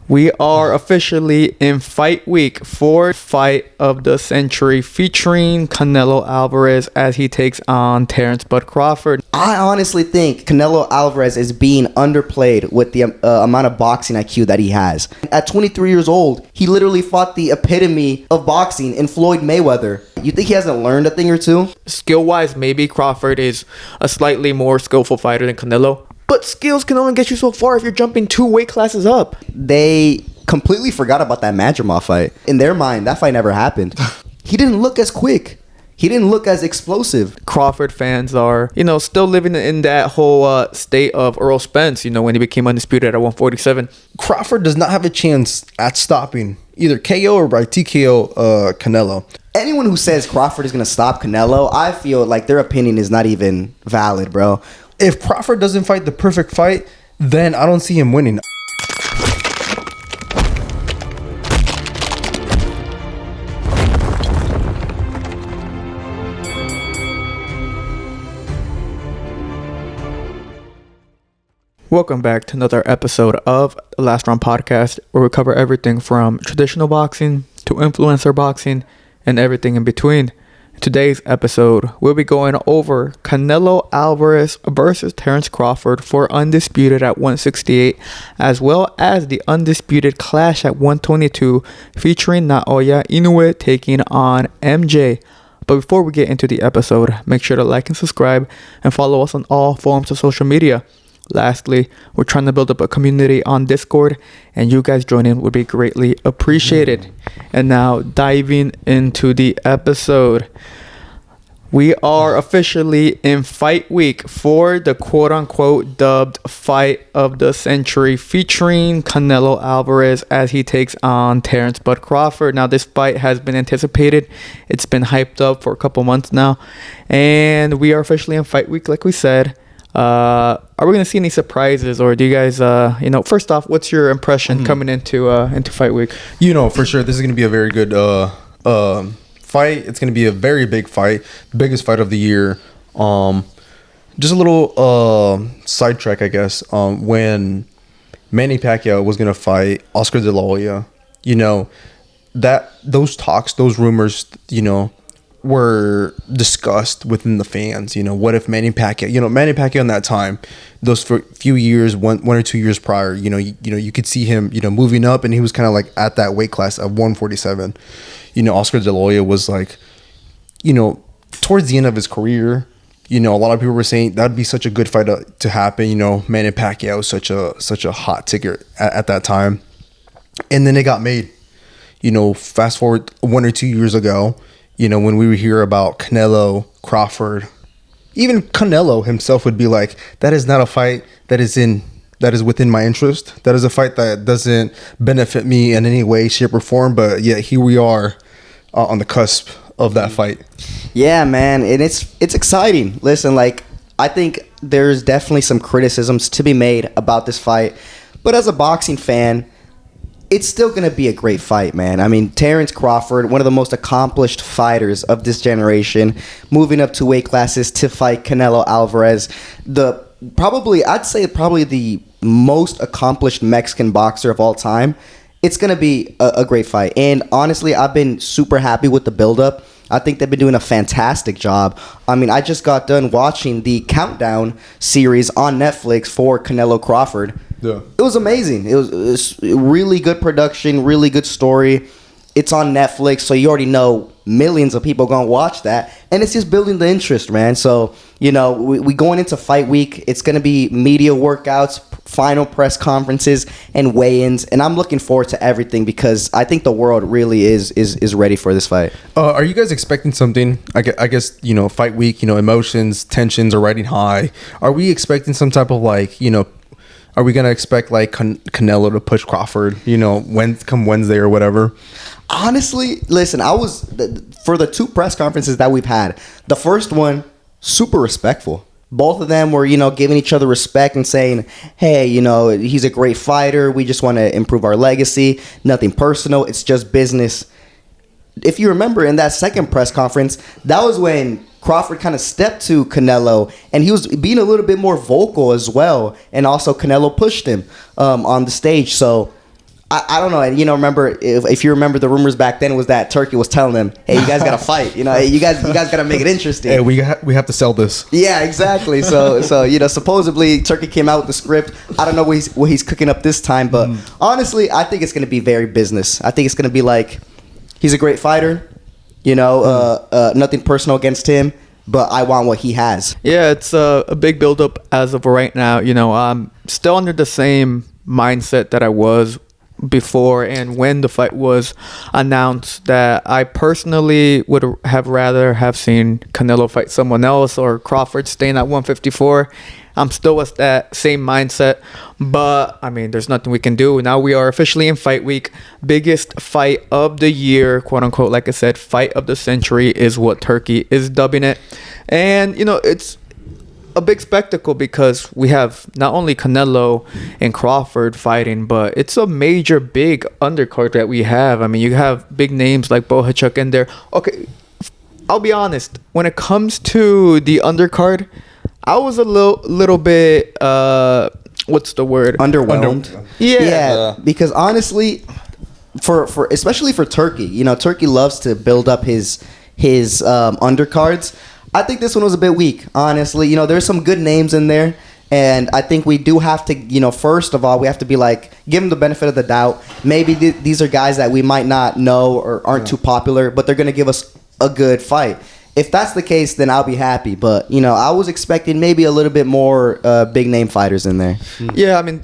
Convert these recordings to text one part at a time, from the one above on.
We are officially in fight week for fight of the century featuring Canelo Alvarez as he takes on Terrence Bud Crawford. I honestly think Canelo Alvarez is being underplayed with the amount of boxing IQ that he has. At 23 years old, he literally fought the epitome of boxing in Floyd Mayweather. You think he hasn't learned a thing or two? Skill-wise, maybe Crawford is a slightly more skillful fighter than Canelo. But skills can only get you so far if you're jumping 2 weight classes up. They completely forgot about that Madrimov fight. In their mind, that fight never happened. He didn't look as quick. He didn't look as explosive. Crawford fans are, still living in that whole state of Earl Spence, when he became undisputed at 147. Crawford does not have a chance at stopping either KO or by TKO Canelo. Anyone who says Crawford is going to stop Canelo, I feel like their opinion is not even valid, bro. If Crawford doesn't fight the perfect fight, then I don't see him winning. Welcome back to another episode of the Last Round Podcast, where we cover everything from traditional boxing to influencer boxing and everything in between. In today's episode, we'll be going over Canelo Alvarez versus Terrence Crawford for undisputed at 168, as well as the undisputed clash at 122 featuring Naoya Inoue taking on MJ. But before we get into the episode, make sure to like and subscribe and follow us on all forms of social media. Lastly, we're trying to build up a community on Discord, and you guys joining would be greatly appreciated. And now, diving into the episode, we are officially in fight week for the quote-unquote dubbed fight of the century featuring Canelo Alvarez as he takes on Terrence Bud Crawford. Now, this fight has been anticipated. It's been hyped up for a couple months now, and we are officially in fight week, like we said. Are we gonna see any surprises, or do you guys first off, what's your impression coming into fight week? For sure this is gonna be a very good fight. It's gonna be a very big fight, the biggest fight of the year. Just a little sidetrack, I guess. When Manny Pacquiao was gonna fight Oscar De La Hoya, that those talks, those rumors, were discussed within the fans. What if Manny Pacquiao in that time, those few years, one or 2 years prior, you could see him, moving up, and he was kind of like at that weight class of 147. Oscar De La Hoya was like, towards the end of his career, a lot of people were saying that'd be such a good fight to happen. Manny Pacquiao was such a hot ticket at that time, and then it got made. Fast forward 1 or 2 years ago. When we would hear about Canelo, Crawford, even Canelo himself would be like, that is not a fight that is within my interest. That is a fight that doesn't benefit me in any way, shape, or form. But yet here we are on the cusp of that fight. Yeah, man. And it's exciting. Listen, I think there's definitely some criticisms to be made about this fight. But as a boxing fan, it's still going to be a great fight, man. I mean, Terrence Crawford, one of the most accomplished fighters of this generation, moving up to weight classes to fight Canelo Alvarez, I'd say probably the most accomplished Mexican boxer of all time. It's going to be a great fight. And honestly, I've been super happy with the buildup. I think they've been doing a fantastic job. I mean, I just got done watching the Countdown series on Netflix for Canelo Crawford. Yeah. It was amazing. It was really good production, really good story. It's on Netflix, so you already know millions of people going to watch that. And it's just building the interest, man. So, we going into fight week. It's going to be media workouts, final press conferences, and weigh-ins. And I'm looking forward to everything because I think the world really is ready for this fight. Are you guys expecting something? I guess, fight week, emotions, tensions are riding high. Are we expecting some type of are we going to expect Canelo to push Crawford, come Wednesday or whatever? Honestly, listen, for the 2 press conferences that we've had, the first one, super respectful. Both of them were, giving each other respect and saying, hey, he's a great fighter. We just want to improve our legacy. Nothing personal. It's just business. If you remember in that second press conference, that was when Crawford kind of stepped to Canelo, and he was being a little bit more vocal as well. And also Canelo pushed him on the stage. So I don't know. You know, remember if you remember the rumors back then was that Turkey was telling them, "Hey, you guys got to fight. You know, hey, you guys got to make it interesting." Hey, we have to sell this. Yeah, exactly. So you know, supposedly Turkey came out with the script. I don't know what he's cooking up this time, but honestly, I think it's going to be very business. I think it's going to be like, he's a great fighter. You know, nothing personal against him, but I want what he has. Yeah, it's a big buildup as of right now. You know, I'm still under the same mindset that I was before and when the fight was announced, that I personally would have rather have seen Canelo fight someone else or Crawford staying at 154. I'm still with that same mindset, but I mean, there's nothing we can do. Now we are officially in fight week. Biggest fight of the year, quote unquote. Like I said, fight of the century is what Turkey is dubbing it. And, you know, it's a big spectacle because we have not only Canelo and Crawford fighting, but it's a major big undercard that we have. I mean, you have big names like Bohachuk in there. Okay, I'll be honest. When it comes to the undercard, I was a little bit what's the word? Underwhelmed. Yeah, because honestly, for especially for Turkey, you know, Turkey loves to build up his undercards. I think this one was a bit weak, honestly. You know, there's some good names in there, and I think we do have to, you know, first of all, we have to be like, give them the benefit of the doubt. Maybe these are guys that we might not know or aren't too popular, but they're going to give us a good fight. If that's the case, then I'll be happy. But, you know, I was expecting maybe a little bit more big name fighters in there. Yeah, I mean,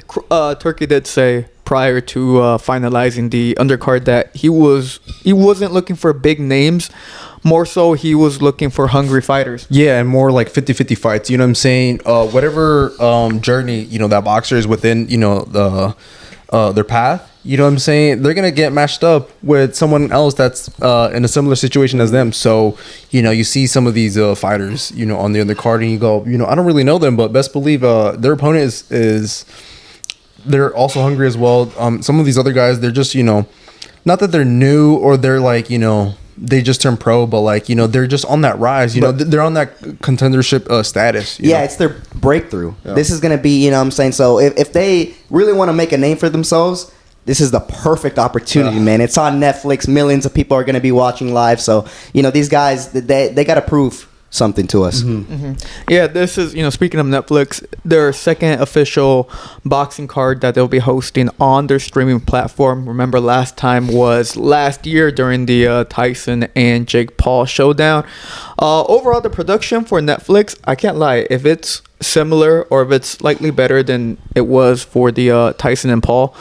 Turkey did say prior to finalizing the undercard that he wasn't looking for big names. More so, he was looking for hungry fighters. Yeah, and more like 50-50 fights. You know what I'm saying? Whatever journey, you know, that boxer is within, you know, their path. You know what I'm saying? They're going to get matched up with someone else that's in a similar situation as them. So, you know, you see some of these fighters, you know, on the undercard and you go, you know, I don't really know them, but best believe their opponent is they're also hungry as well. Some of these other guys, they're just, you know, not that they're new or they're like, you know, they just turned pro, but like, you know, they're just on that rise. You know, they're on that contendership status. Yeah, it's their breakthrough. Yeah. This is going to be, you know what I'm saying? So if they really want to make a name for themselves, this is the perfect opportunity, man. It's on Netflix. Millions of people are going to be watching live. So, you know, these guys, they got to prove something to us. Yeah, this is, you know, speaking of Netflix, their second official boxing card that they'll be hosting on their streaming platform. Remember, last time was last year during the Tyson and Jake Paul showdown. Overall, the production for Netflix, I can't lie, if it's similar or if it's slightly better than it was for the Tyson and Paul,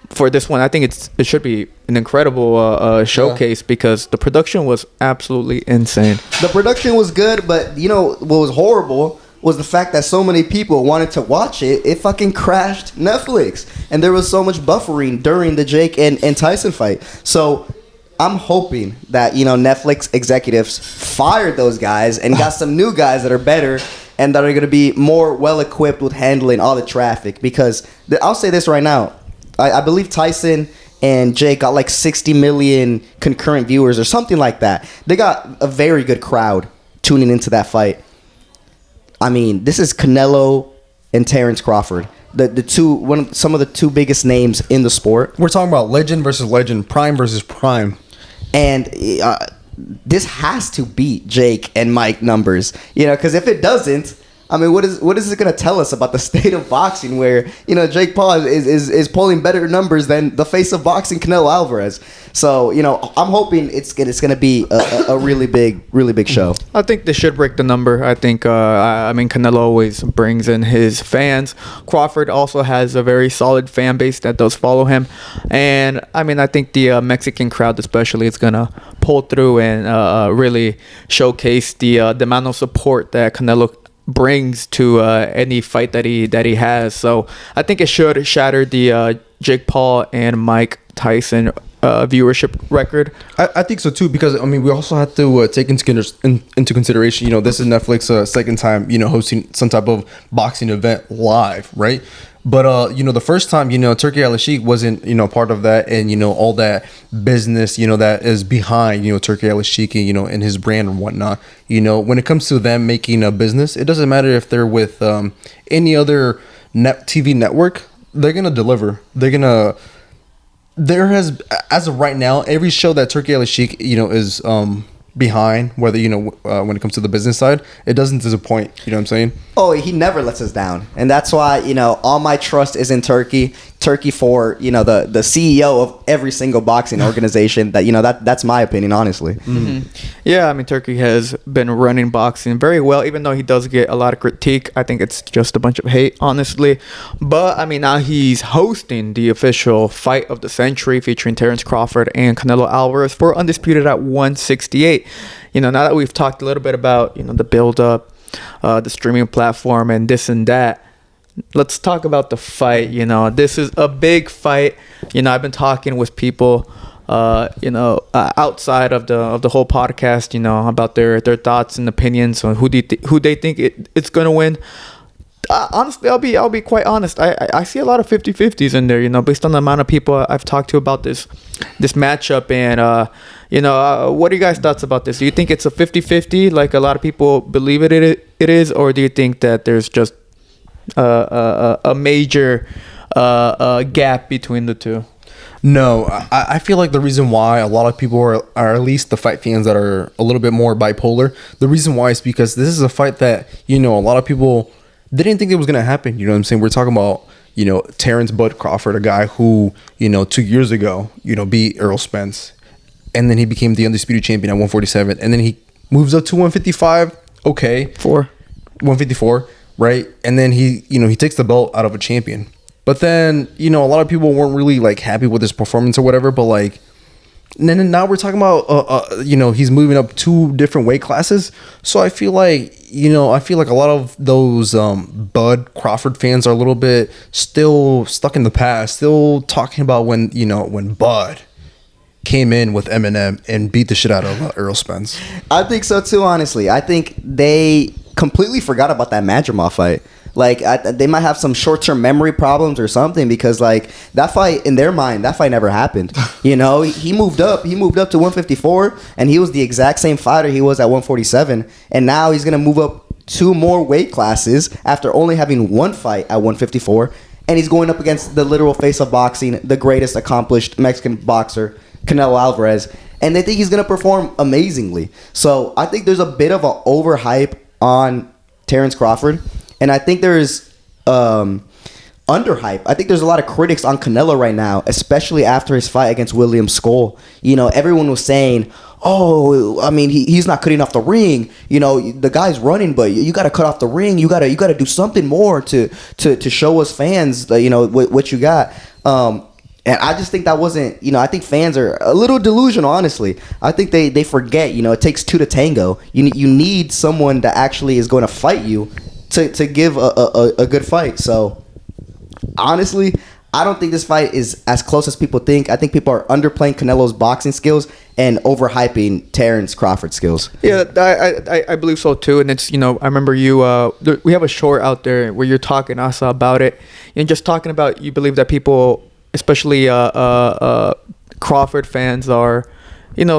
for this one, I think it should be an incredible showcase because the production was absolutely insane. The production was good, but you know what was horrible was the fact that so many people wanted to watch it. It fucking crashed Netflix, and there was so much buffering during the Jake and Tyson fight. So I'm hoping that, you know, Netflix executives fired those guys and got some new guys that are better and that are going to be more well equipped with handling all the traffic. Because I'll say this right now. I believe Tyson and Jake got like 60 million concurrent viewers or something like that. They got a very good crowd tuning into that fight. I mean, this is Canelo and Terrence Crawford, some of the two biggest names in the sport. We're talking about legend versus legend, prime versus prime, and this has to beat Jake and Mike numbers. You know, because if it doesn't, I mean, what is it going to tell us about the state of boxing where, you know, Jake Paul is pulling better numbers than the face of boxing, Canelo Alvarez? So, you know, I'm hoping it's going to be a really big show. I think they should break the number. I think, I mean, Canelo always brings in his fans. Crawford also has a very solid fan base that does follow him. And, I mean, I think the Mexican crowd especially is going to pull through and really showcase the amount of support that Canelo brings to any fight that he has. So I think it should shatter the Jake Paul and Mike Tyson viewership record. I think so too, because I mean we also have to take into consideration, you know, this is Netflix second time, you know, hosting some type of boxing event live, right? But you know, the first time, you know, Turkey Al-Sheikh wasn't, you know, part of that, and you know, all that business, you know, that is behind, you know, Turkey Al-Sheikh, you know, and his brand and whatnot. You know, when it comes to them making a business, it doesn't matter if they're with any other TV network, they're gonna deliver. They're There has, as of right now, every show that Turkey Al Sheikh, is behind, whether, when it comes to the business side, it doesn't disappoint. You know what I'm saying? Oh, he never lets us down. And that's why, all my trust is in Turkey. Turkey for, the CEO of every single boxing organization. That's my opinion, honestly. Mm-hmm. Yeah, I mean, Turkey has been running boxing very well, even though he does get a lot of critique. I think it's just a bunch of hate, honestly. But, I mean, now he's hosting the official fight of the century featuring Terence Crawford and Canelo Alvarez for Undisputed at 168. Now that we've talked a little bit about, the build-up, the streaming platform and this and that, let's talk about the fight. This is a big fight. I've been talking with people, outside of the whole podcast, about their thoughts and opinions on who they think it's gonna win. Honestly, I'll be quite honest. I see a lot of 50-50s in there. Based on the amount of people I've talked to about this matchup, and what are you guys' thoughts about this? Do you think it's a 50-50, like a lot of people believe it is, or do you think that there's just a major gap between the two? No, I feel like the reason why a lot of people are at least the fight fans that are a little bit more bipolar, the reason why is because this is a fight that, a lot of people didn't think it was going to happen. You know what I'm saying? We're talking about, Terence Bud Crawford, a guy who, 2 years ago, beat Errol Spence. And then he became the undisputed champion at 147. And then he moves up to 155. Okay. 154. Right. And then he takes the belt out of a champion. But then, a lot of people weren't really like happy with his performance or whatever. But like, and then now we're talking about, he's moving up 2 different weight classes. So I feel like, a lot of those Bud Crawford fans are a little bit still stuck in the past, still talking about when Bud came in with Eminem and beat the shit out of Errol Spence. I think so too, honestly. I think they completely forgot about that Madrimov fight. Like, they might have some short-term memory problems or something, because like that fight, in their mind, that fight never happened. He moved up to 154, and he was the exact same fighter he was at 147, and now he's gonna move up 2 more weight classes after only having 1 fight at 154, and he's going up against the literal face of boxing, the greatest accomplished Mexican boxer, Canelo Alvarez, and they think he's going to perform amazingly. So I think there's a bit of an overhype on Terence Crawford, and I think there's underhype. I think there's a lot of critics on Canelo right now, especially after his fight against William Skoll. Everyone was saying, oh, I mean, he's not cutting off the ring. The guy's running, but you got to cut off the ring. You got to do something more to show us fans, what you got. And I just think that wasn't, I think fans are a little delusional, honestly. I think they forget, it takes 2 to tango. You need someone that actually is going to fight you to give a good fight. So, honestly, I don't think this fight is as close as people think. I think people are underplaying Canelo's boxing skills and overhyping Terence Crawford's skills. Yeah, I believe so too. And it's, I remember we have a short out there where you're talking Asa about it, and just talking about, you believe that people, especially Crawford fans, are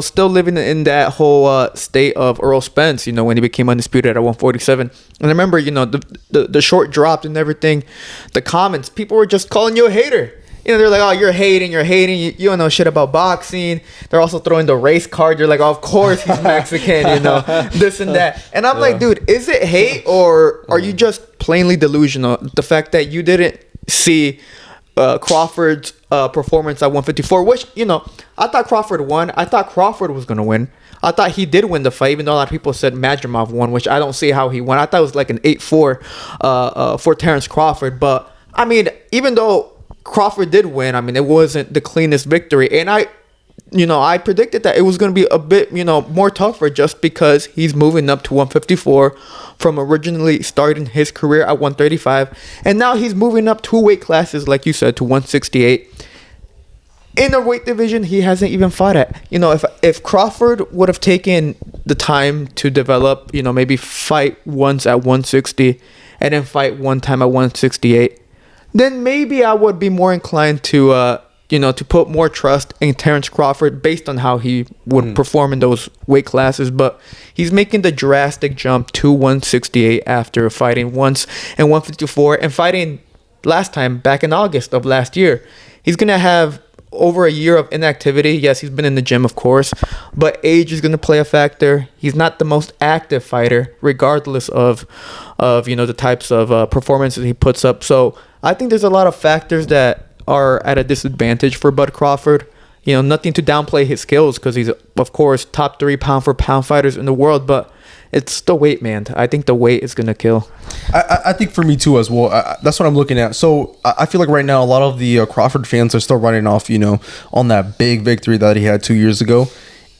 still living in that whole state of Errol Spence, when he became undisputed at 147. And I remember, the short dropped and everything, the comments, people were just calling you a hater. They're like, oh, you're hating, you don't know shit about boxing. They're also throwing the race card. You're like, oh, of course he's Mexican, this and that. And I'm like, dude, is it hate, or are you just plainly delusional? The fact that you didn't see Crawford's performance at 154, which, I thought Crawford won. I thought Crawford was going to win. I thought he did win the fight, even though a lot of people said Madrimov won, which I don't see how he won. I thought it was like an 8-4 for Terence Crawford. But, I mean, even though Crawford did win, I mean, it wasn't the cleanest victory. And I predicted that it was going to be a bit, more tougher, just because he's moving up to 154 from originally starting his career at 135. And now he's moving up 2 weight classes, like you said, to 168. In a weight division he hasn't even fought at. If Crawford would have taken the time to develop, maybe fight once at 160 and then fight one time at 168, then maybe I would be more inclined to to put more trust in Terence Crawford based on how he would perform in those weight classes. But he's making the drastic jump to 168 after fighting once in 154 and fighting last time back in August of last year. He's going to have over a year of inactivity. Yes, he's been in the gym, of course, but age is going to play a factor. He's not the most active fighter, regardless of the types of performances he puts up. So I think there's a lot of factors that are at a disadvantage for Bud Crawford. Nothing to downplay his skills, because he's, of course, top 3 pound for pound fighters in the world, but it's the weight, man. I think the weight is going to kill. I think for me too as well. That's what I'm looking at. So I feel like right now a lot of the Crawford fans are still running off, on that big victory that he had 2 years ago.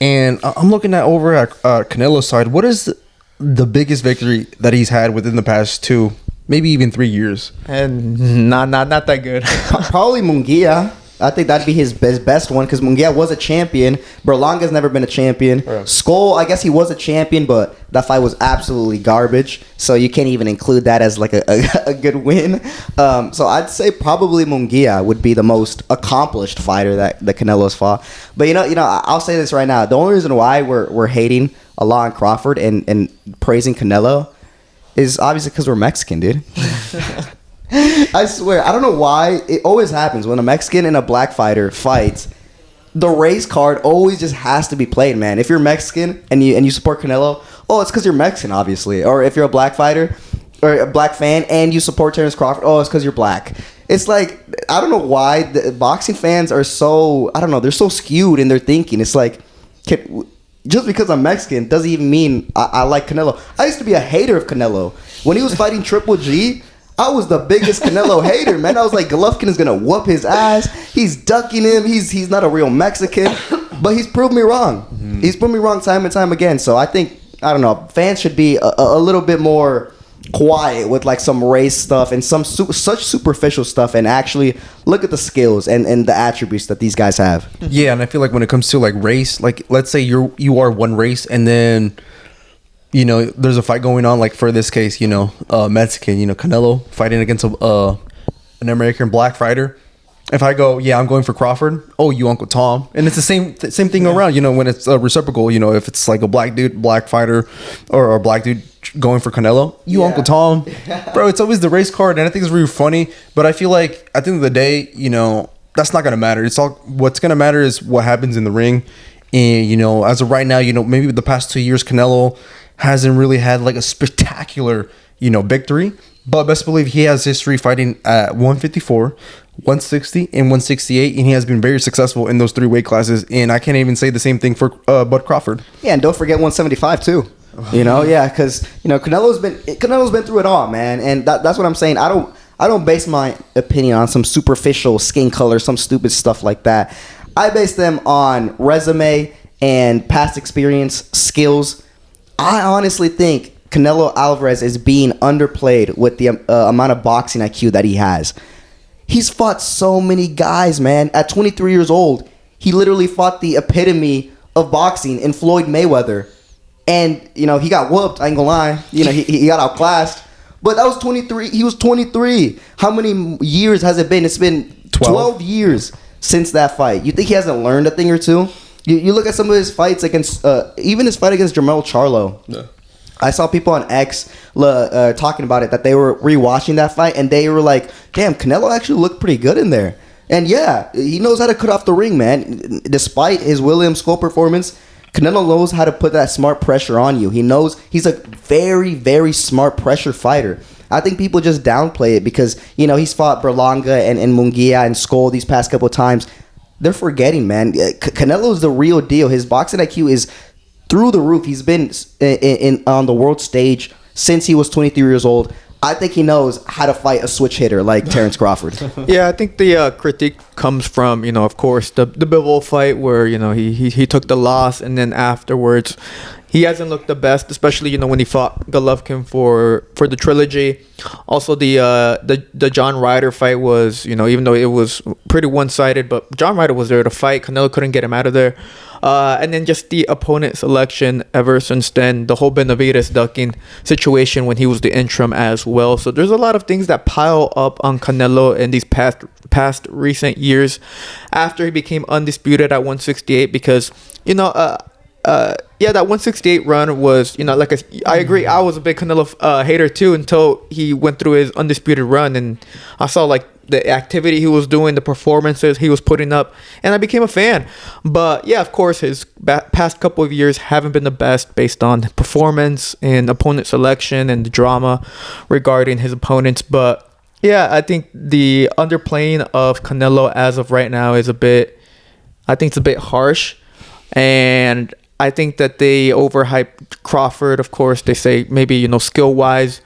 And I'm looking at over at Canelo's side. What is the biggest victory that he's had within the past 2, maybe even 3 years? And not that good. Probably Munguia. I think that'd be his best one, because Munguia was a champion. Berlanga's never been a champion. Right. Skull, I guess he was a champion, but that fight was absolutely garbage. So you can't even include that as like a good win. So I'd say probably Munguia would be the most accomplished fighter that Canelo's fought. But I'll say this right now: the only reason why we're hating a lot on Crawford and praising Canelo is obviously because we're Mexican, dude. I swear, I don't know why. It always happens when a Mexican and a black fighter fights. The race card always just has to be played, man. If you're Mexican and you support Canelo, it's because you're Mexican, obviously. Or if you're a black fighter or a black fan and you support Terence Crawford, it's because you're black. It's like, I don't know why the boxing fans are so, I don't know, they're so skewed in their thinking. It's like, just because I'm Mexican doesn't even mean I like Canelo. I used to be a hater of Canelo. When he was fighting Triple G, I was the biggest Canelo hater, man. I was like, Golovkin is gonna whoop his ass. He's ducking him. He's not a real Mexican, but he's proved me wrong. Mm-hmm. He's proved me wrong time and time again. So I think, I don't know, fans should be a little bit more quiet with like some race stuff and some such superficial stuff, and actually look at the skills and the attributes that these guys have. Yeah, and I feel like when it comes to like race, like let's say you are one race, and then there's a fight going on, like for this case, Mexican, Canelo fighting against an American black fighter. If I go, I'm going for Crawford. Oh, you Uncle Tom. And it's the same thing around, when it's reciprocal, if it's like a black fighter or a black dude going for Canelo, Uncle Tom. Bro, it's always the race card, and I think it's really funny. But I feel like at the end of the day, that's not going to matter. What's going to matter is what happens in the ring. And, as of right now, maybe the past 2 years, Canelo hasn't really had like a spectacular, victory. But best believe he has history fighting at 154, 160, and 168. And he has been very successful in those 3 weight classes. And I can't even say the same thing for Bud Crawford. Yeah, and don't forget 175 too. Because Canelo's been through it all, man. And that's what I'm saying. I don't base my opinion on some superficial skin color, some stupid stuff like that. I base them on resume and past experience, skills. I honestly think Canelo Alvarez is being underplayed with the amount of boxing IQ that he has. He's fought so many guys, man. At 23 years old, he literally fought the epitome of boxing in Floyd Mayweather. And, he got whooped, I ain't gonna lie. He got outclassed. But that was 23. He was 23. How many years has it been? It's been 12 years since that fight. You think he hasn't learned a thing or two? You look at some of his fights against, even his fight against Jermell Charlo. Yeah. I saw people on X talking about it, that they were rewatching that fight, and they were like, damn, Canelo actually looked pretty good in there. And yeah, he knows how to cut off the ring, man. Despite his William Skull performance, Canelo knows how to put that smart pressure on you. He knows he's a very, very smart pressure fighter. I think people just downplay it because, he's fought Berlanga and Munguia and Skull these past couple of times. They're forgetting, man. Canelo's the real deal. His boxing IQ is through the roof. He's been on the world stage since he was 23 years old. I think he knows how to fight a switch hitter like Terence Crawford. Yeah, I think the critique comes from, of course, the Bivol fight where, he took the loss, and then afterwards he hasn't looked the best, especially, when he fought Golovkin for the trilogy. Also, the John Ryder fight was, even though it was pretty one-sided, but John Ryder was there to fight. Canelo couldn't get him out of there. And then just the opponent selection ever since then, the whole Benavidez ducking situation when he was the interim as well. So there's a lot of things that pile up on Canelo in these past recent years after he became undisputed at 168 because, that 168 run was, I agree. I was a big Canelo hater too until he went through his undisputed run, and I saw the activity he was doing, the performances he was putting up, and I became a fan. But yeah, of course, his past couple of years haven't been the best based on performance and opponent selection and the drama regarding his opponents. But yeah, I think the underplaying of Canelo as of right now is a bit harsh. And I think that they overhype Crawford. Of course, they say maybe, skill-wise,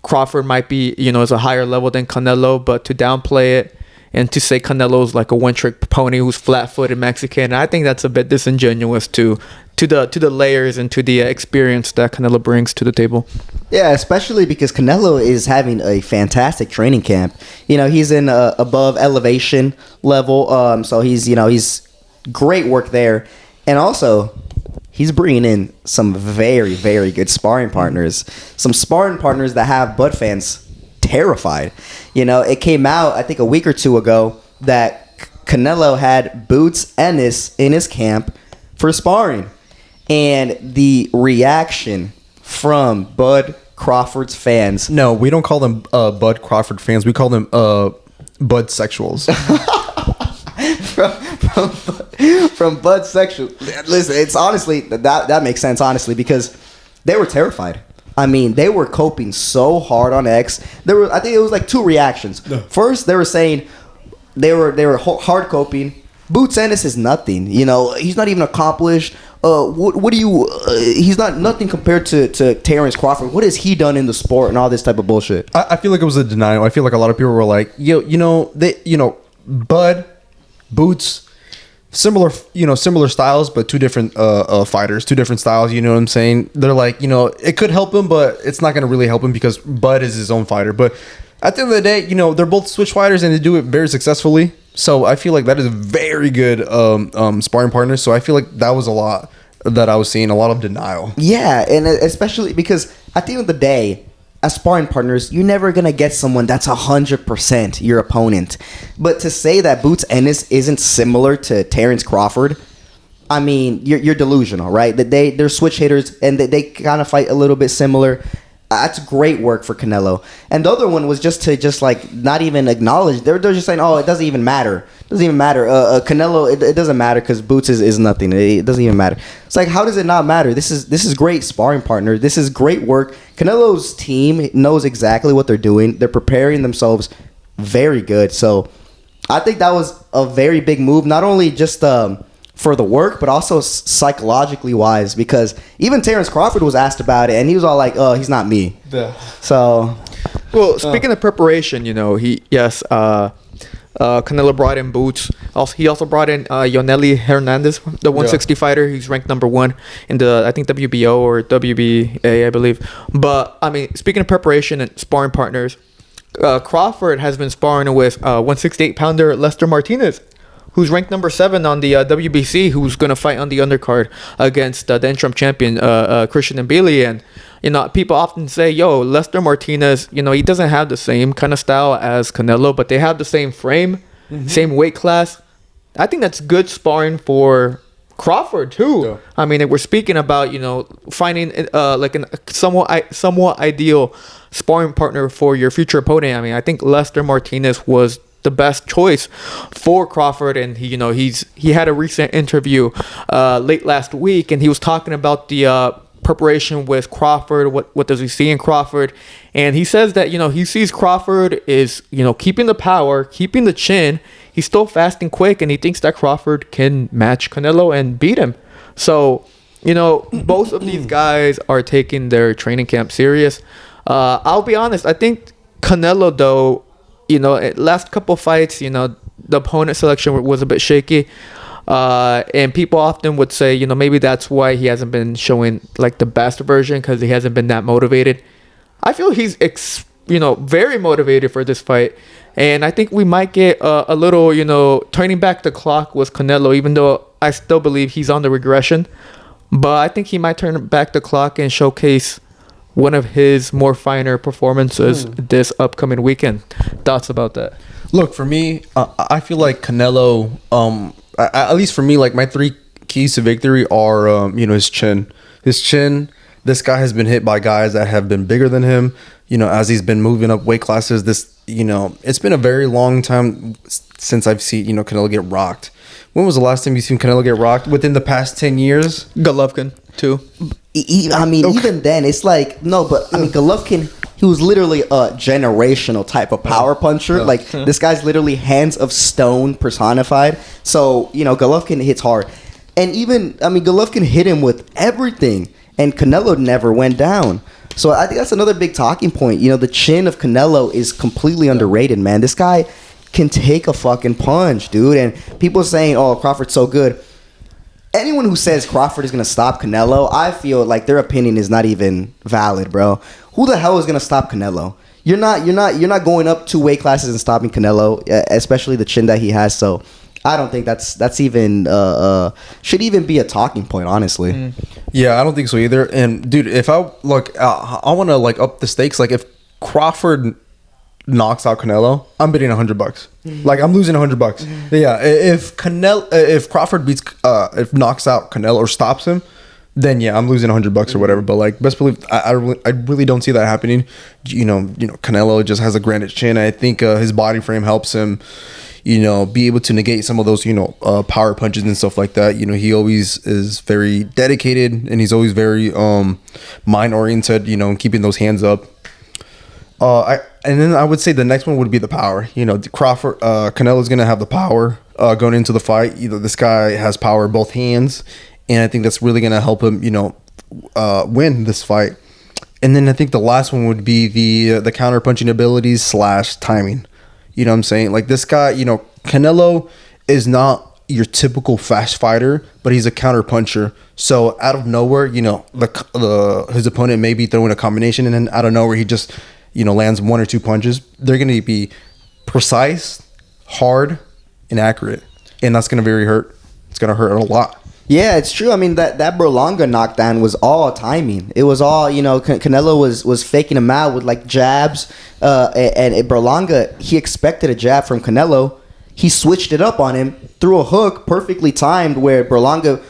Crawford might be, is a higher level than Canelo, but to downplay it and to say Canelo's like a one-trick pony who's flat-footed Mexican, I think that's a bit disingenuous to the layers and to the experience that Canelo brings to the table. Yeah, especially because Canelo is having a fantastic training camp. He's in above elevation level, so he's great work there, and also he's bringing in some very, very good sparring partners. Some sparring partners that have Bud fans terrified. It came out, I think, a week or two ago that Canelo had Boots Ennis in his camp for sparring. And the reaction from Bud Crawford's fans. No, we don't call them Bud Crawford fans. We call them Bud sexuals. from Bud sexual. Listen, it's honestly that makes sense, honestly, because they were terrified. I mean, they were coping so hard on X. I think it was like two reactions. First, they were saying they were hard coping. Boots Ennis is nothing. He's not even accomplished. What do you? He's not nothing compared to Terrence Crawford. What has he done in the sport and all this type of bullshit? I feel like it was a denial. I feel like a lot of people were like, Bud, Boots, similar styles, but two different fighters, two different styles. You know what I'm saying? They're like, it could help him, but it's not going to really help him because Bud is his own fighter. But at the end of the day, they're both switch fighters and they do it very successfully. So I feel like that is a very good sparring partner. So I feel like that was a lot that I was seeing, a lot of denial. Yeah, and especially because at the end of the day, as sparring partners, you're never going to get someone that's 100% your opponent. But to say that Boots Ennis isn't similar to Terrence Crawford, I mean, you're delusional, right? That they're switch hitters and they kind of fight a little bit similar. That's great work for Canelo. And the other one was just like not even acknowledge. They're just saying, oh, it doesn't even matter. It doesn't even matter. Canelo, it doesn't matter because Boots is nothing. It doesn't even matter. It's like, how does it not matter? This is great sparring partner. This is great work. Canelo's team knows exactly what they're doing. They're preparing themselves very good. So I think that was a very big move, not only just for the work, but also psychologically wise, because even Terrence Crawford was asked about it, and he was all like, he's not me. Yeah. So, well, speaking of preparation, Canelo brought in Boots. He also brought in Yoneli Hernandez, the 160 fighter. He's ranked number 1 in the, I think, WBO or WBA, I believe. But, I mean, speaking of preparation and sparring partners, Crawford has been sparring with 168-pounder Lester Martinez, who's ranked number 7 on the WBC, who's going to fight on the undercard against the interim champion, Christian Mbili. And, people often say, Lester Martinez, he doesn't have the same kind of style as Canelo, but they have the same frame, same weight class. I think that's good sparring for Crawford, too. Yeah. I mean, we're speaking about, finding like a somewhat ideal sparring partner for your future opponent. I mean, I think Lester Martinez was the best choice for Crawford, and he had a recent interview late last week, and he was talking about the preparation with Crawford. What does he see in Crawford? And he says that he sees Crawford is keeping the power, keeping the chin. He's still fast and quick, and he thinks that Crawford can match Canelo and beat him. So both of these guys are taking their training camp serious. I'll be honest, I think Canelo, though, last couple fights, the opponent selection was a bit shaky. And people often would say, maybe that's why he hasn't been showing like the best version, because he hasn't been that motivated. I feel he's, very motivated for this fight. And I think we might get a little, turning back the clock with Canelo, even though I still believe he's on the regression. But I think he might turn back the clock and showcase one of his more finer performances this upcoming weekend. Thoughts about that? Look, for me, I feel like Canelo, at least for me, like my 3 keys to victory are, his chin. this guy has been hit by guys that have been bigger than him. You know, as he's been moving up weight classes, it's been a very long time since I've seen, Canelo get rocked. When was the last time you seen Canelo get rocked? Within the past 10 years? Golovkin, too. Even then, it's like, no, but Golovkin, he was literally a generational type of power puncher. Like, this guy's literally hands of stone personified. So, Golovkin hits hard. And Golovkin hit him with everything, and Canelo never went down. So I think that's another big talking point. The chin of Canelo is completely underrated, man. This guy can take a fucking punch, dude. And people saying, oh, Crawford's so good. Anyone who says Crawford is going to stop Canelo, I feel like their opinion is not even valid, bro. Who the hell is going to stop Canelo? You're not going up 2 weight classes and stopping Canelo, especially the chin that he has. So I don't think that's even should even be a talking point, honestly. Yeah, I don't think so either. And dude, if I want to up the stakes. Like, if Crawford knocks out Canelo, I'm bidding $100. Like, I'm losing $100. Yeah, if Crawford knocks out Canelo or stops him, then yeah, I'm losing $100 or whatever. But like, best believe I really don't see that happening. Canelo just has a granite chin. I think his body frame helps him, be able to negate some of those, power punches and stuff like that. He always is very dedicated, and he's always very mind oriented, keeping those hands up. And then I would say the next one would be the power. Crawford, Canelo's gonna have the power going into the fight. This guy has power in both hands, and I think that's really gonna help him, win this fight. And then I think the last one would be the counter punching abilities / timing. You know what I'm saying? Like, this guy, Canelo is not your typical fast fighter, but he's a counter puncher. So out of nowhere, his opponent may be throwing a combination, and then out of nowhere he just lands 1 or 2 punches. They're going to be precise, hard, and accurate, and that's going to hurt. It's going to hurt a lot. Yeah, it's true. That Berlanga knockdown was all timing. It was all, Canelo was faking him out with like jabs. And Berlanga, he expected a jab from Canelo. He switched it up on him, threw a hook perfectly timed where Berlanga,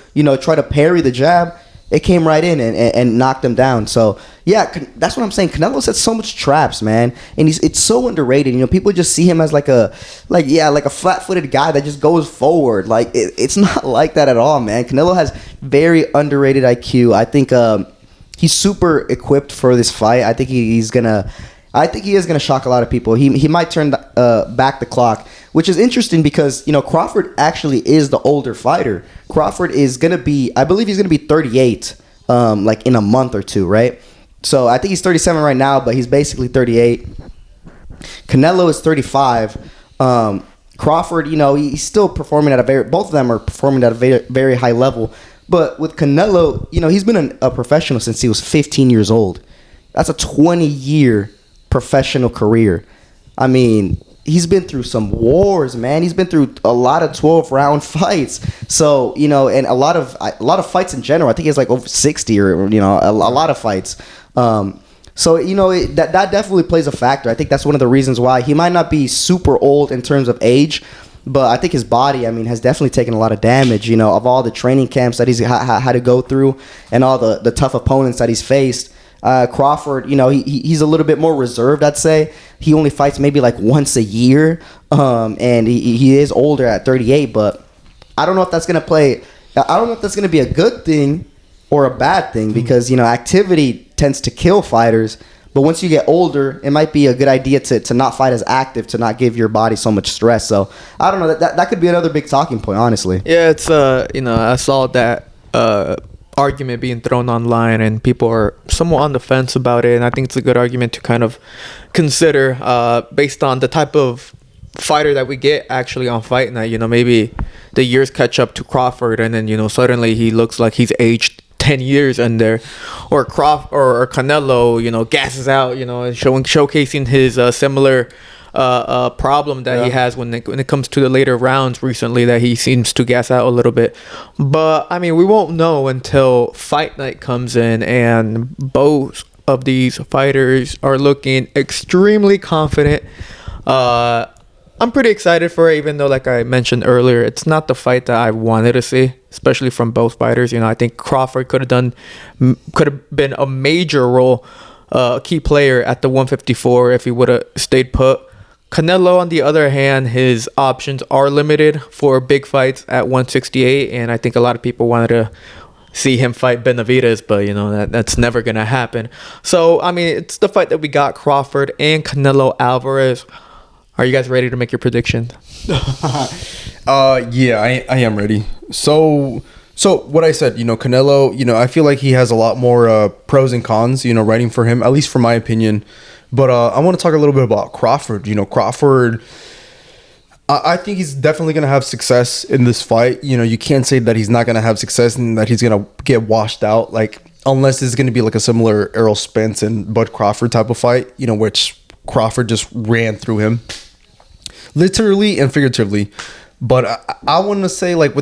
tried to parry the jab. It came right in and knocked him down. So, yeah, that's what I'm saying. Canelo's had so much traps, man. And it's so underrated. People just see him as like a flat-footed guy that just goes forward. Like, it's not like that at all, man. Canelo has very underrated IQ. I think he's super equipped for this fight. I think he is gonna shock a lot of people. He might turn back the clock, which is interesting because Crawford actually is the older fighter. Crawford is gonna be, I believe he's gonna be 38, like in a month or two, right? So I think he's 37 right now, but he's basically 38. Canelo is 35. Crawford, he's still performing both of them are performing at a very, very high level. But with Canelo, he's been a professional since he was 15 years old. That's a 20-year professional career. He's been through some wars, man. He's been through a lot of 12-round fights. So, and a lot of fights in general. I think it's like over 60 or a lot of fights. So, that definitely plays a factor. I think that's one of the reasons why he might not be super old in terms of age, but I think his body, has definitely taken a lot of damage, of all the training camps that he's had to go through and all the tough opponents that he's faced. Crawford, he's a little bit more reserved, I'd say. He only fights maybe like once a year, and he is older at 38, but I don't know if that's going to be a good thing or a bad thing because, activity tends to kill fighters, but once you get older, it might be a good idea to not fight as active, to not give your body so much stress. So, I don't know, that could be another big talking point, honestly. Yeah, it's, I saw that argument being thrown online and people are somewhat on the fence about it, and I think it's a good argument to kind of consider based on the type of fighter that we get actually on fight night. Maybe the years catch up to Crawford and then suddenly he looks like he's aged 10 years in there, or Crawford or Canelo gasses out and showcasing his similar problem that he has when it comes to the later rounds recently, that he seems to gas out a little bit. But we won't know until fight night comes in, and both of these fighters are looking extremely confident. I'm pretty excited for it, even though, like I mentioned earlier, it's not the fight that I wanted to see. especially from both fighters. You know, I think Crawford could have been a major role, key player at the 154 if he would have stayed put. Canelo, on the other hand, his options are limited for big fights at 168, and I think a lot of people wanted to see him fight Benavidez, but you know that's never gonna happen. So I mean, it's the fight that we got: Crawford and Canelo Alvarez. Are you guys ready to make your predictions? Yeah, I am ready. So what I said, you know, Canelo, you know, I feel like he has a lot more pros and cons, you know, writing for him, at least for my opinion. But I want to talk a little bit about Crawford. You know, Crawford, I think he's definitely going to have success in this fight. You know, you can't say that he's not going to have success and that he's going to get washed out, like, unless it's going to be like a similar Errol Spence and Bud Crawford type of fight, you know, which Crawford just ran through him, literally and figuratively. But I want to say, like,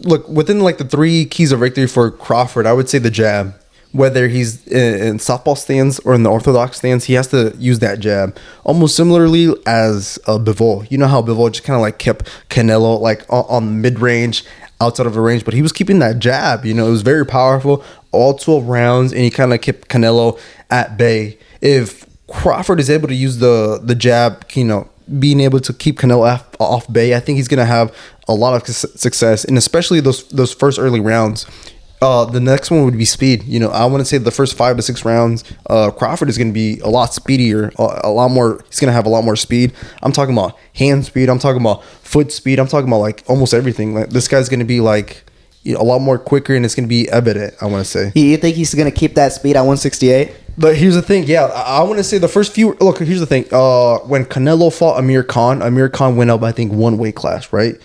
within like the 3 keys of victory for Crawford, I would say the jab. Whether he's in southpaw stance or in the orthodox stance, he has to use that jab. Almost similarly as Bivol. You know how Bivol just kind of like kept Canelo like on mid-range, outside of the range, but he was keeping that jab. You know, it was very powerful, all 12 rounds, and he kind of kept Canelo at bay. If Crawford is able to use the jab, you know, being able to keep Canelo off bay, I think he's going to have a lot of success, and especially those first early rounds. The next one would be speed. You know, I want to say the first 5 to 6 rounds, Crawford is going to be a lot speedier, a lot more. He's going to have a lot more speed. I'm talking about hand speed. I'm talking about foot speed. I'm talking about like almost everything. Like this guy's going to be like, you know, a lot more quicker, and it's going to be evident. I want to say. You think he's going to keep that speed at 168? But here's the thing. Yeah, I want to say the first few. Look, here's the thing. When Canelo fought Amir Khan went up, I think, 1 weight class, right?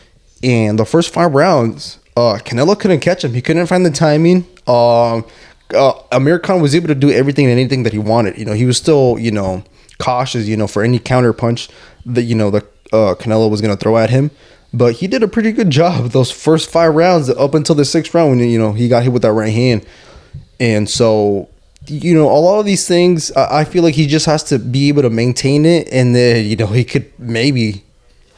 And the first 5 rounds. Canelo couldn't catch him. He couldn't find the timing. Amir Khan was able to do everything and anything that he wanted. You know, he was still, you know, cautious, you know, for any counter punch that, you know, Canelo was going to throw at him. But he did a pretty good job those first 5 rounds up until the 6th round when, you know, he got hit with that right hand. And so, you know, a lot of these things, I feel like he just has to be able to maintain it, and then, you know, he could maybe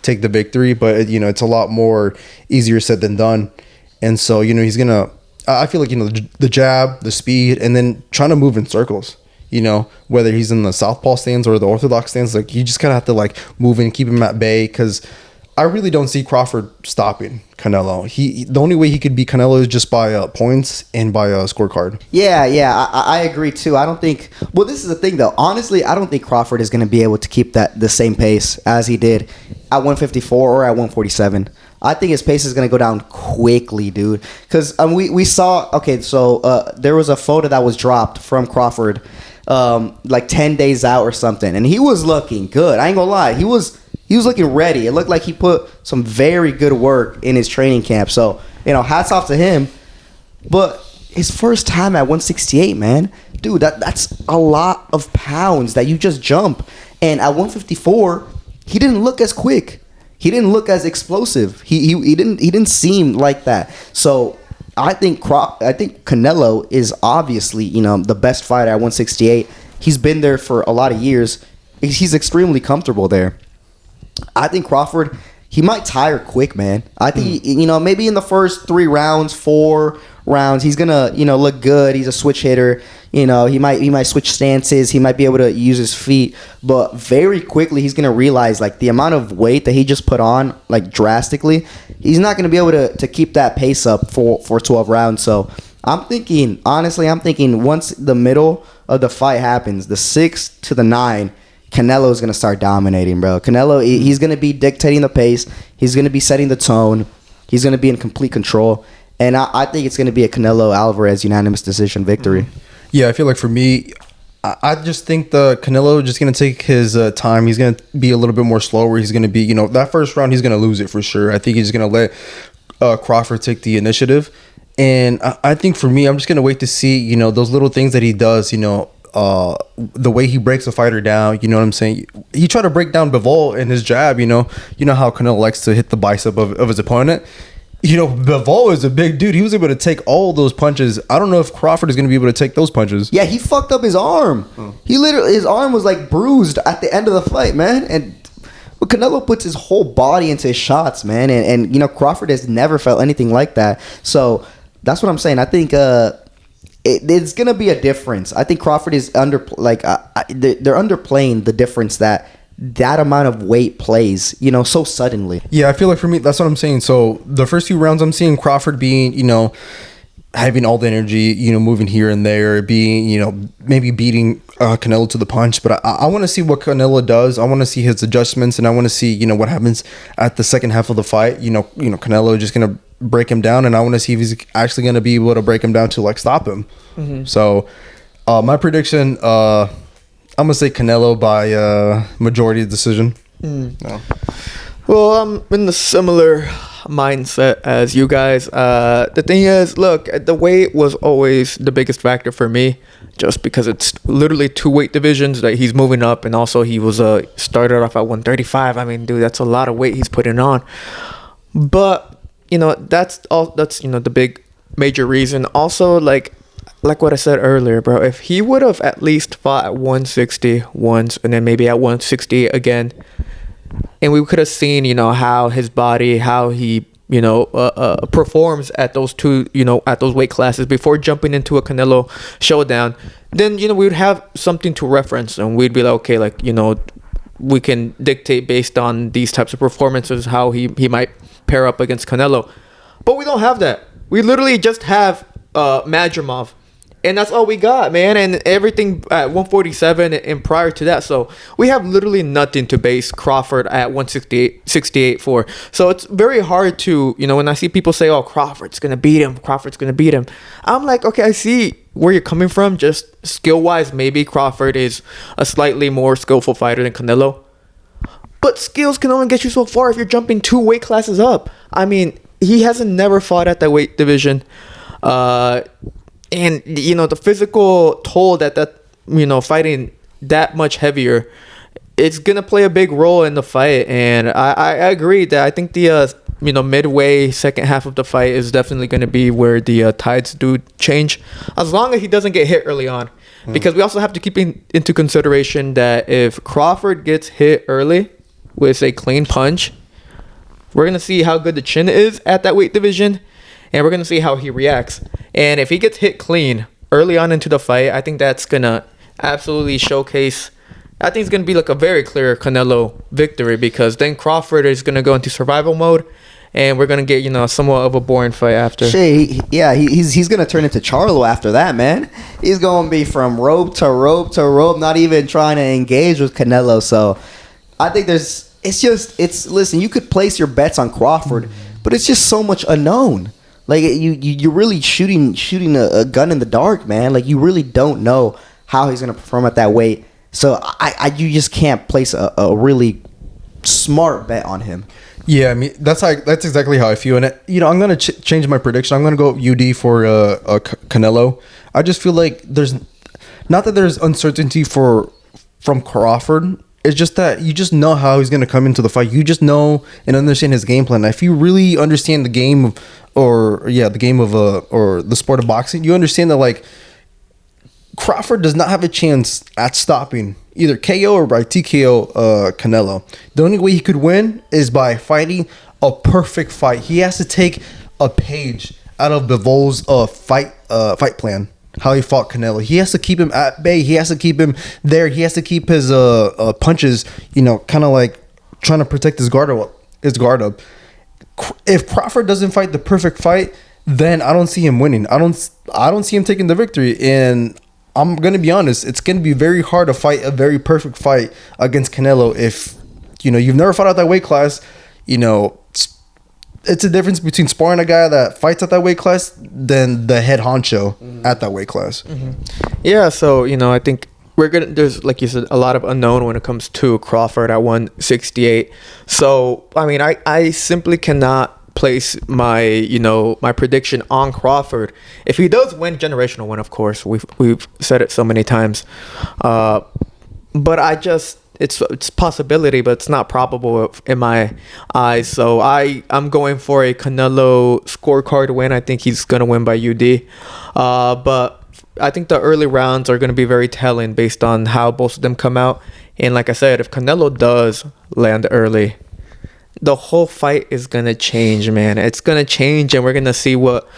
take the victory, but, you know, it's a lot more easier said than done. And so, you know, he's going to, I feel like, you know, the jab, the speed, and then trying to move in circles, you know, whether he's in the southpaw stance or the orthodox stance, like you just kind of have to like move and keep him at bay, because I really don't see Crawford stopping Canelo. The only way he could beat Canelo is just by points and by a scorecard. Yeah, I agree too. I don't think. Well, this is the thing though. Honestly, I don't think Crawford is going to be able to keep the same pace as he did at 154 or at 147. I think his pace is going to go down quickly, dude. Because we saw. Okay, so there was a photo that was dropped from Crawford, like 10 days out or something, and he was looking good. I ain't gonna lie, he was looking ready. It looked like he put some very good work in his training camp. So, you know, hats off to him. But his first time at 168, man, dude, that's a lot of pounds that you just jump. And at 154, he didn't look as quick. He didn't look as explosive. He didn't seem like that. So I think Canelo is obviously, you know, the best fighter at 168. He's been there for a lot of years. He's extremely comfortable there. I think Crawford, he might tire quick, man. I think, you know, maybe in the first 3 rounds, 4 rounds, he's going to, you know, look good. He's a switch hitter. You know, he might switch stances. He might be able to use his feet. But very quickly, he's going to realize, like, the amount of weight that he just put on, like, drastically, he's not going to be able to keep that pace up for 12 rounds. So I'm thinking once the middle of the fight happens, the 6 to the 9, Canelo is going to start dominating, bro. Canelo, he's going to be dictating the pace. He's going to be setting the tone. He's going to be in complete control. And I think it's going to be a Canelo Alvarez unanimous decision victory. Yeah, I feel like for me, I just think the Canelo just going to take his time. He's going to be a little bit more slower. He's going to be, you know, that first round, he's going to lose it for sure. I think he's going to let Crawford take the initiative. And I think for me, I'm just going to wait to see, you know, those little things that he does, you know, the way he breaks a fighter down, you know what I'm saying? He tried to break down Bivol in his jab, you know how Canelo likes to hit the bicep of his opponent. You know, Bivol is a big dude. He was able to take all those punches. I don't know if Crawford is going to be able to take those punches. Yeah, he fucked up his arm. His arm was like bruised at the end of the fight, man. And But Canelo puts his whole body into his shots, man, and you know Crawford has never felt anything like that. So that's what I'm saying. I think it's gonna be a difference. I think Crawford is they're underplaying the difference that amount of weight plays, you know, so suddenly. Yeah, I feel like for me, that's what I'm saying. So the first few rounds, I'm seeing Crawford being, you know, having all the energy, you know, moving here and there, being, you know, maybe beating Canelo to the punch. But I want to see what Canelo does. I want to see his adjustments, and I want to see, you know, what happens at the second half of the fight. You know, Canelo is just gonna break him down, and I want to see if he's actually gonna be able to break him down to like stop him. Mm-hmm. So my prediction, I'm gonna say Canelo by majority decision. No. Well, I'm in the similar mindset as you guys. The thing is, look, the weight was always the biggest factor for me, just because it's literally 2 weight divisions that he's moving up, and also he was started off at 135. I mean, dude, that's a lot of weight he's putting on. But you know, that's you know, the big major reason. Also, like what I said earlier, bro, if he would have at least fought at 160 once and then maybe at 160 again, and we could have seen, you know, how his body, how he, you know, performs at those two, you know, at those weight classes before jumping into a Canelo showdown, then, you know, we would have something to reference, and we'd be like, okay, like, you know, we can dictate based on these types of performances how he might pair up against Canelo. But we don't have that. We literally just have Madrimov. And that's all we got, man. And everything at 147 and prior to that. So we have literally nothing to base Crawford at 168 for. So it's very hard to, you know, when I see people say, oh, Crawford's going to beat him. I'm like, okay, I see where you're coming from. Just skill-wise, maybe Crawford is a slightly more skillful fighter than Canelo. But skills can only get you so far if you're jumping 2 weight classes up. I mean, he hasn't never fought at that weight division. And, you know, the physical toll that, you know, fighting that much heavier, it's going to play a big role in the fight. And I agree that I think the, you know, midway second half of the fight is definitely going to be where the tides do change, as long as he doesn't get hit early on. Because we also have to keep into consideration that if Crawford gets hit early with a clean punch, we're going to see how good the chin is at that weight division. And we're going to see how he reacts. And if he gets hit clean early on into the fight, I think that's going to absolutely showcase. I think it's going to be like a very clear Canelo victory, because then Crawford is going to go into survival mode. And we're going to get, you know, somewhat of a boring fight after. He's going to turn into Charlo after that, man. He's going to be from rope to rope to rope, not even trying to engage with Canelo. So I think listen, you could place your bets on Crawford, but it's just so much unknown. Like, you're really shooting a gun in the dark, man. Like, you really don't know how he's going to perform at that weight. So you just can't place a really smart bet on him. Yeah, I mean, that's exactly how I feel. And, you know, I'm going to change my prediction. I'm going to go UD for Canelo. I just feel like there's uncertainty from Crawford. It's just that you just know how he's going to come into the fight. You just know and understand his game plan. If you really understand the game or the sport of boxing, you understand that, like, Crawford does not have a chance at stopping either KO or by TKO Canelo. The only way he could win is by fighting a perfect fight. He has to take a page out of Bivol's fight plan. How he fought Canelo. He has to keep him at bay. He has to keep him there. He has to keep his punches, you know, kind of like trying to protect his guard up. If Crawford doesn't fight the perfect fight, then I don't see him winning. I don't see him taking the victory. And I'm gonna be honest, it's gonna be very hard to fight a very perfect fight against Canelo if, you know, you've never fought at that weight class. You know, it's a difference between sparring a guy that fights at that weight class than the head honcho at that weight class. Yeah, so, you know, I think there's, like you said, a lot of unknown when it comes to Crawford at 168. So, I mean, I simply cannot place my prediction on Crawford. If he does win, generational win, of course. We've said it so many times. But it's possibility, but it's not probable in my eyes. So I'm going for a Canelo scorecard win. I think he's going to win by UD. But I think the early rounds are going to be very telling based on how both of them come out. And like I said, if Canelo does land early, the whole fight is going to change, man. It's going to change, and we're going to see what,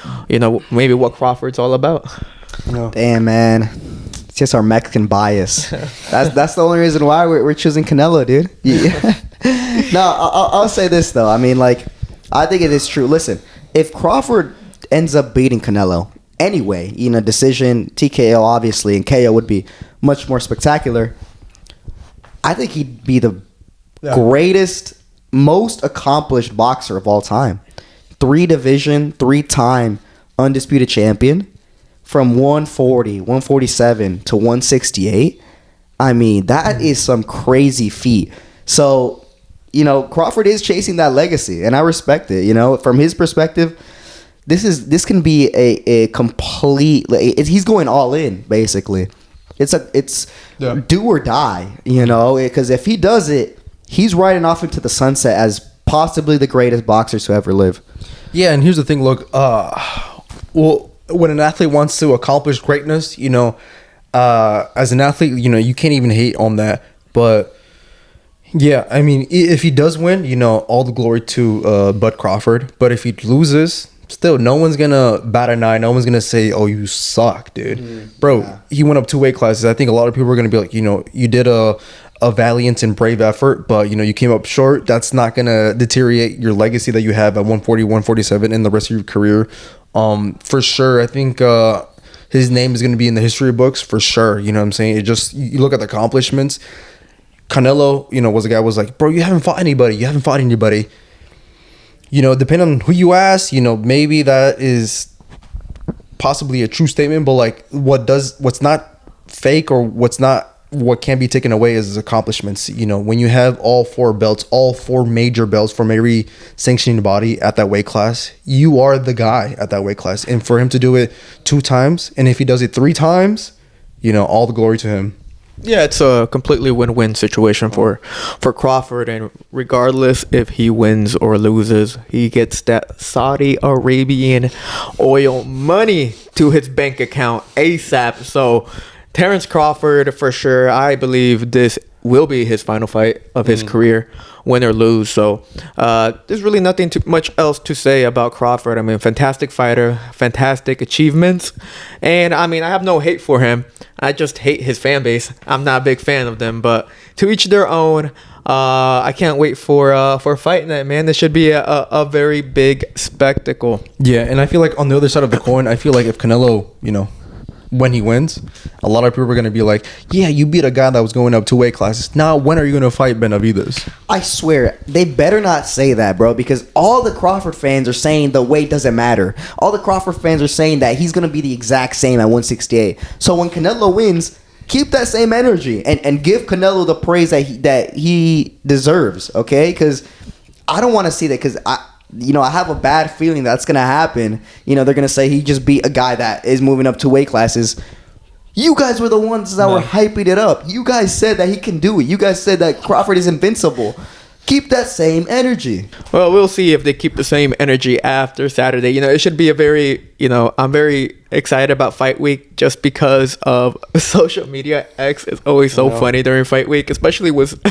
maybe what Crawford's all about. No. Damn, man. It's just our Mexican bias. That's the only reason why we're choosing Canelo, dude. Yeah. No, I'll say this, though. I mean, like, I think it is true. Listen, if Crawford ends up beating Canelo anyway, decision, TKO, obviously, and KO would be much more spectacular, I think he'd be the greatest, most accomplished boxer of all time. 3-time undisputed champion. From 140, 147 to 168. I mean, that is some crazy feat. So, Crawford is chasing that legacy, and I respect it. From his perspective, this can be a complete. He's going all in, basically. It's do or die, because if he does it, he's riding off into the sunset as possibly the greatest boxer to ever live. Yeah, and here's the thing. Look, when an athlete wants to accomplish greatness, as an athlete, you can't even hate on that. But yeah, I mean, if he does win, all the glory to Bud Crawford. But if he loses, still, no one's gonna bat an eye. No one's gonna say, "Oh, you suck, dude." Bro, he went up 2 weight classes. I think a lot of people are gonna be like, you did a valiant and brave effort, but you came up short. That's not gonna deteriorate your legacy that you have at 140, 147 in the rest of your career. For sure, I think his name is going to be in the history books for sure. You know what I'm saying? It just, you look at the accomplishments. Canelo, was a guy was like, bro, you haven't fought anybody. Depending on who you ask, maybe that is possibly a true statement, but like what's not fake or what can't be taken away is his accomplishments. When you have all 4 belts, all 4 major belts from every sanctioning body at that weight class, you are the guy at that weight class. And for him to do it 2 times, and if he does it 3 times, all the glory to him. Yeah, it's a completely win-win situation for Crawford, and regardless if he wins or loses, he gets that Saudi Arabian oil money to his bank account ASAP. So Terence Crawford, for sure, I believe this will be his final fight of his career, win or lose. So there's really nothing much else to say about Crawford. I mean, fantastic fighter, fantastic achievements. And, I mean, I have no hate for him. I just hate his fan base. I'm not a big fan of them. But to each their own. I can't wait for fight night, man. This should be a very big spectacle. Yeah, and I feel like on the other side of the coin, I feel like if Canelo, when he wins, a lot of people are going to be like, yeah, you beat a guy that was going up 2 weight classes. Now, when are you going to fight Benavidez? I swear, they better not say that, bro, because all the Crawford fans are saying the weight doesn't matter. All the Crawford fans are saying that he's going to be the exact same at 168. So when Canelo wins, keep that same energy and give Canelo the praise that he deserves, okay? Because I don't want to see that, because I have a bad feeling that's going to happen. They're going to say he just beat a guy that is moving up 2 weight classes. You guys were the ones that were hyping it up. You guys said that he can do it. You guys said that Crawford is invincible. Keep that same energy. Well, we'll see if they keep the same energy after Saturday. It should be a very, I'm very excited about fight week just because of social media. X is always so funny during fight week, especially with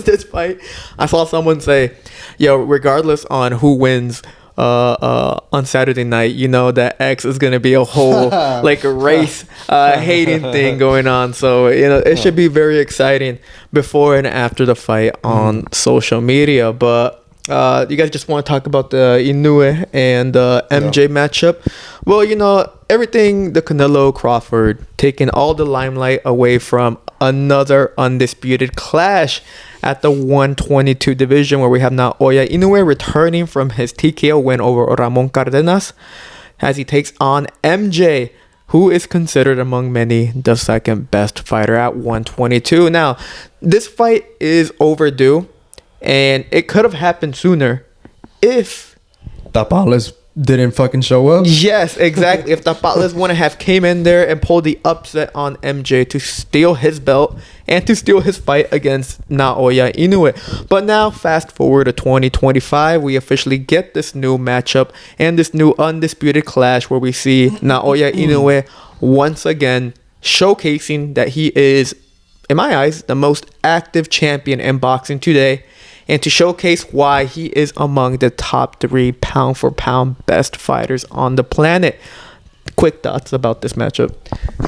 this fight. I saw someone say, regardless on who wins on Saturday night, that X is gonna be a whole like a race hating thing going on. So it should be very exciting before and after the fight on social media. But you guys just want to talk about the Inoue and MJ matchup? Well, everything the Canelo Crawford taking all the limelight away from another undisputed clash at the 122 division, where we have Naoya Inoue returning from his TKO win over Ramon Cardenas as he takes on MJ, who is considered among many the second best fighter at 122. Now, this fight is overdue, and it could have happened sooner if Tapales didn't fucking show up. Yes, exactly. If Tapales wouldn't have came in there and pulled the upset on MJ to steal his belt and to steal his fight against Naoya Inoue. But now, fast forward to 2025, we officially get this new matchup and this new undisputed clash where we see Naoya Inoue once again showcasing that he is in my eyes, the most active champion in boxing today, and to showcase why he is among the top 3 pound for pound best fighters on the planet. Quick thoughts about this matchup.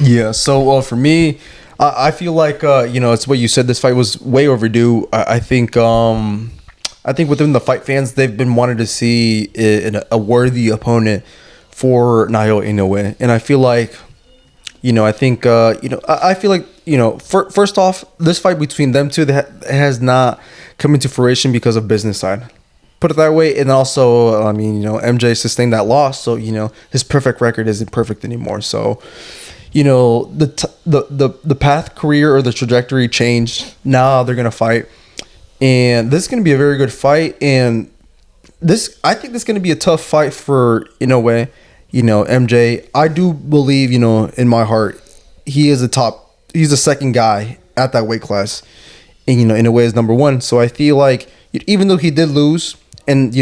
Yeah, so for me, I feel like it's what you said. This fight was way overdue. I think within the fight fans, they've been wanting to see a worthy opponent for Naoya Inoue, and I feel like, I feel like, first off, this fight between them two that has not come into fruition because of business side. Put it that way. And also, MJ sustained that loss, so his perfect record isn't perfect anymore. So, the path career or the trajectory changed. Now they're gonna fight, and this is gonna be a very good fight. And I think this is gonna be a tough fight for Inoue. MJ, I do believe, in my heart, he's the second guy at that weight class, and Inoue is number 1. So I feel like even though he did lose, and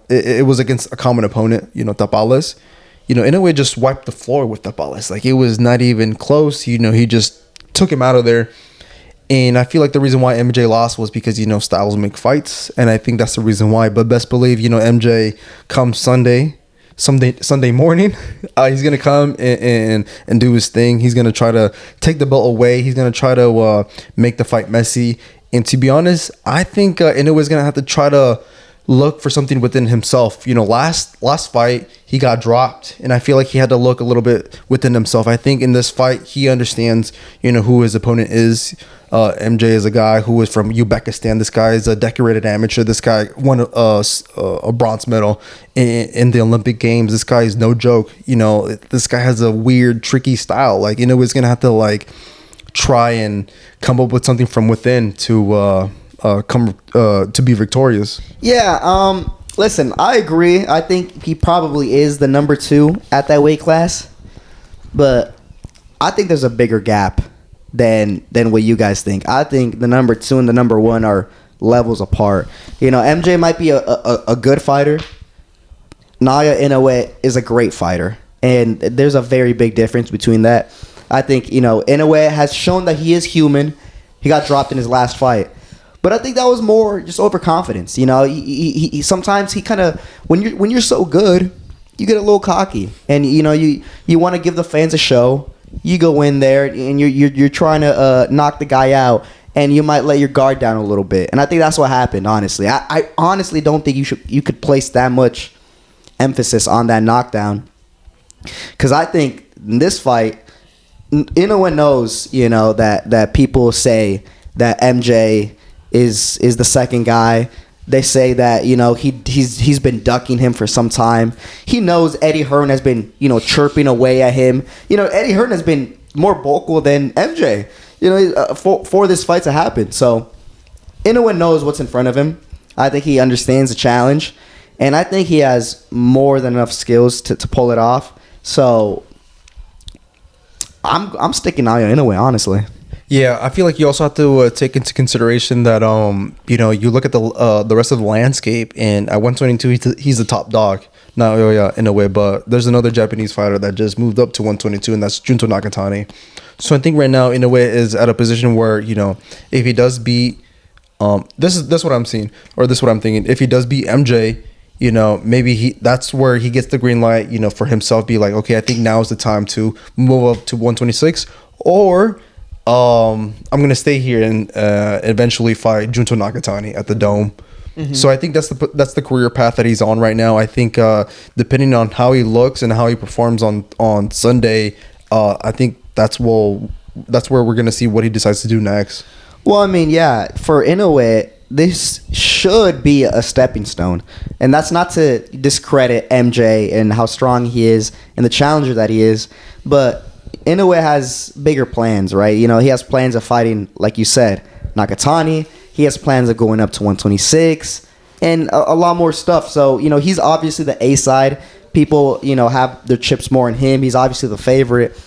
it was against a common opponent, Tapales, Inoue just wiped the floor with Tapales. Like, it was not even close. He just took him out of there. And I feel like the reason why MJ lost was because styles make fights, and I think that's the reason why. But best believe MJ comes Sunday morning, he's gonna come and do his thing. He's gonna try to take the belt away. He's gonna try to make the fight messy. And to be honest, I think Inoue is gonna have to try to look for something within himself. Last fight he got dropped, and I feel like he had to look a little bit within himself. I think in this fight he understands who his opponent is. MJ is a guy who is from Uzbekistan. This guy is a decorated amateur. This guy won a bronze medal in the Olympic Games. This guy is no joke. This guy has a weird, tricky style. Like, he's gonna have to try and come up with something from within to to be victorious. Yeah. Listen, I agree. I think he probably is the number 2 at that weight class, but I think there's a bigger gap than what you guys think. I think the number 2 and the number 1 are levels apart. MJ might be a good fighter. Naoya Inoue is a great fighter, and there's a very big difference between that. I think Inoue has shown that he is human. He got dropped in his last fight, but I think that was more just overconfidence. He sometimes he kind of, when you're so good, you get a little cocky, and you want to give the fans a show. You go in there and you're trying to knock the guy out, and you might let your guard down a little bit. And I think that's what happened. Honestly, I honestly don't think you could place that much emphasis on that knockdown, because I think in this fight, Inoue knows that people say that MJ is the second guy. They say that he's been ducking him for some time. He knows Eddie Hearn has been chirping away at him. Eddie Hearn has been more vocal than MJ. For this fight to happen. So Inoue knows what's in front of him. I think he understands the challenge, and I think he has more than enough skills to pull it off. So I'm sticking Naoya Inoue, honestly. Yeah, I feel like you also have to take into consideration that you look at the rest of the landscape, and at 122 he's the top dog. Naoya Inoue, but there's another Japanese fighter that just moved up to 122, and that's Junto Nakatani. So I think right now Inoue is at a position where if he does beat this is what I'm seeing, or this is what I'm thinking. If he does beat MJ, maybe that's where he gets the green light, for himself. Be like, okay, I think now is the time to move up to 126, or I'm gonna stay here and eventually fight Junto Nakatani at the Dome. Mm-hmm. So I think that's the career path that he's on right now. I think depending on how he looks and how he performs on Sunday, I think that's where we're gonna see what he decides to do next. Well, for Inoue, this should be a stepping stone, and that's not to discredit MJ and how strong he is and the challenger that he is, but Inoue has bigger plans, right? He has plans of fighting, like you said, Nakatani. He has plans of going up to 126 and a lot more stuff. So, he's obviously the A side. People, have their chips more in him. He's obviously the favorite.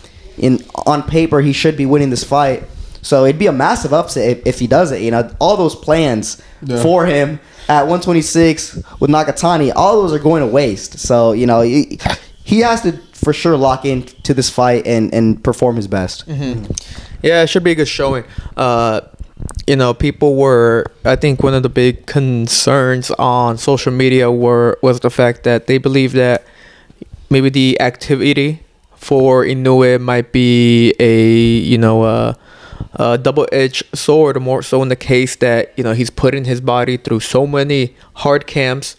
On paper, he should be winning this fight. So it'd be a massive upset if he does it. All those plans for him at 126 with Nakatani, all those are going to waste. So, he has to for sure lock into this fight and perform his best. Mm-hmm. Yeah, it should be a good showing. People were. I think one of the big concerns on social media was the fact that they believe that maybe the activity for Inoue might be a double-edged sword, more so in the case that he's putting his body through so many hard camps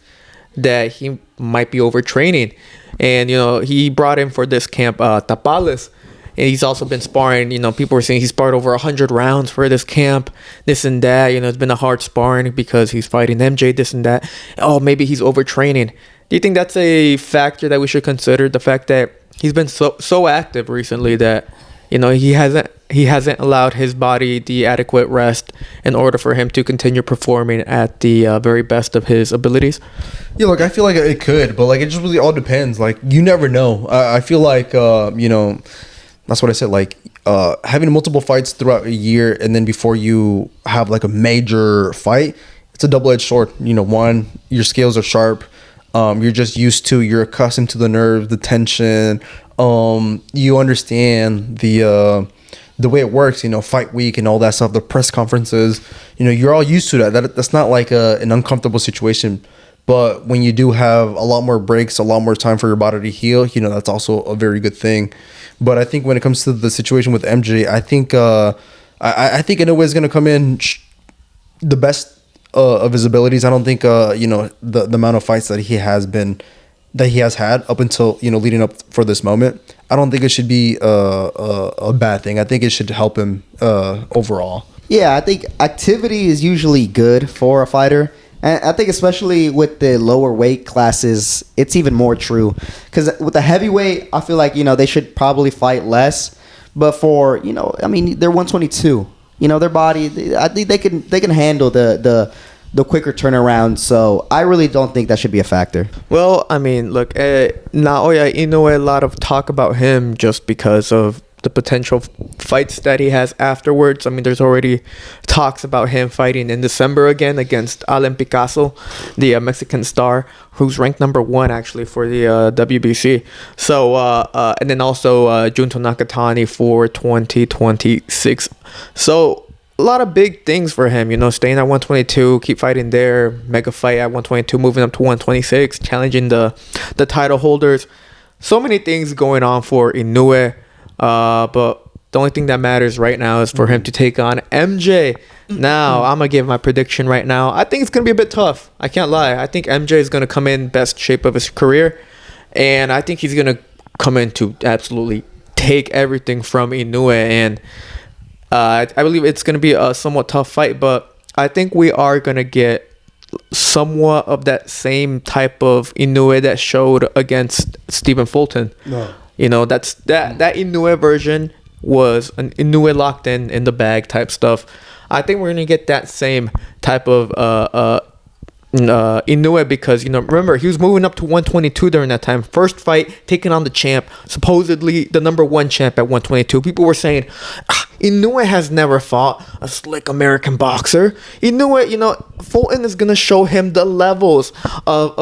that he might be overtraining. And he brought in for this camp Tapales, and he's also been sparring. People were saying he sparred over 100 rounds for this camp, this and that. It's been a hard sparring because he's fighting MJ, this and that. Oh, maybe he's overtraining. Do you think that's a factor that we should consider? The fact that he's been so active recently that he hasn't allowed his body the adequate rest in order for him to continue performing at the very best of his abilities. Yeah, look, I feel like it could, but like it just really all depends. Like you never know. I feel like that's what I said. Like having multiple fights throughout a year, and then before you have like a major fight, it's a double-edged sword. One, your scales are sharp. You're just used to. You're accustomed to the nerves, the tension. You understand the way it works, fight week and all that stuff, the press conferences, you're all used to that. That's not like an uncomfortable situation. But when you do have a lot more breaks, a lot more time for your body to heal, that's also a very good thing. But I think when it comes to the situation with MJ, I think I think Inoue is going to come in the best of his abilities. I don't think the amount of fights that he has had up until leading up for this moment, I don't think it should be a bad thing. I think it should help him overall. Yeah, I think activity is usually good for a fighter. And I think especially with the lower weight classes, it's even more true. Because with the heavyweight, I feel like, they should probably fight less. But for, they're 122. Their body, I think they can handle the quicker turnaround. So I really don't think that should be a factor. Well, look, Naoya Inoue, a lot of talk about him just because of the potential fights that he has afterwards. There's already talks about him fighting in December again against Alan Picasso, the Mexican star, who's ranked number 1 actually for the WBC. So, and then also Junto Nakatani for 2026. So, a lot of big things for him, staying at 122, keep fighting there, mega fight at 122, moving up to 126, challenging the title holders. So many things going on for Inoue, but the only thing that matters right now is for him to take on MJ. Now, I'm going to give my prediction right now. I think it's going to be a bit tough. I can't lie. I think MJ is going to come in best shape of his career, and I think he's going to come in to absolutely take everything from Inoue, and I believe it's going to be a somewhat tough fight, but I think we are going to get somewhat of that same type of Inoue that showed against Stephen Fulton. No. That Inoue version was an Inoue locked in the bag type stuff. I think we're going to get that same type of Inoue because, remember, he was moving up to 122 during that time. First fight, taking on the champ, supposedly the number 1 champ at 122. People were saying, Inoue has never fought a slick American boxer. Inoue, Fulton is going to show him the levels of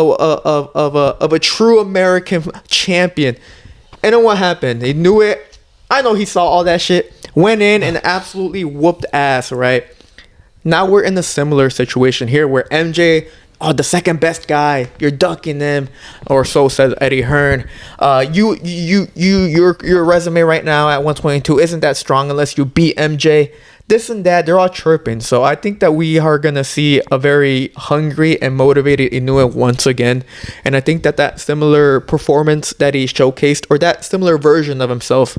a true American champion. And then what happened? Inoue, I know he saw all that shit, went in and absolutely whooped ass, right? Now we're in a similar situation here where MJ, the second best guy, you're ducking him, or so says Eddie Hearn. Your resume right now at 122 isn't that strong unless you beat MJ. This and that, they're all chirping. So I think that we are gonna see a very hungry and motivated Inoue once again, and I think that similar performance that he showcased, or that similar version of himself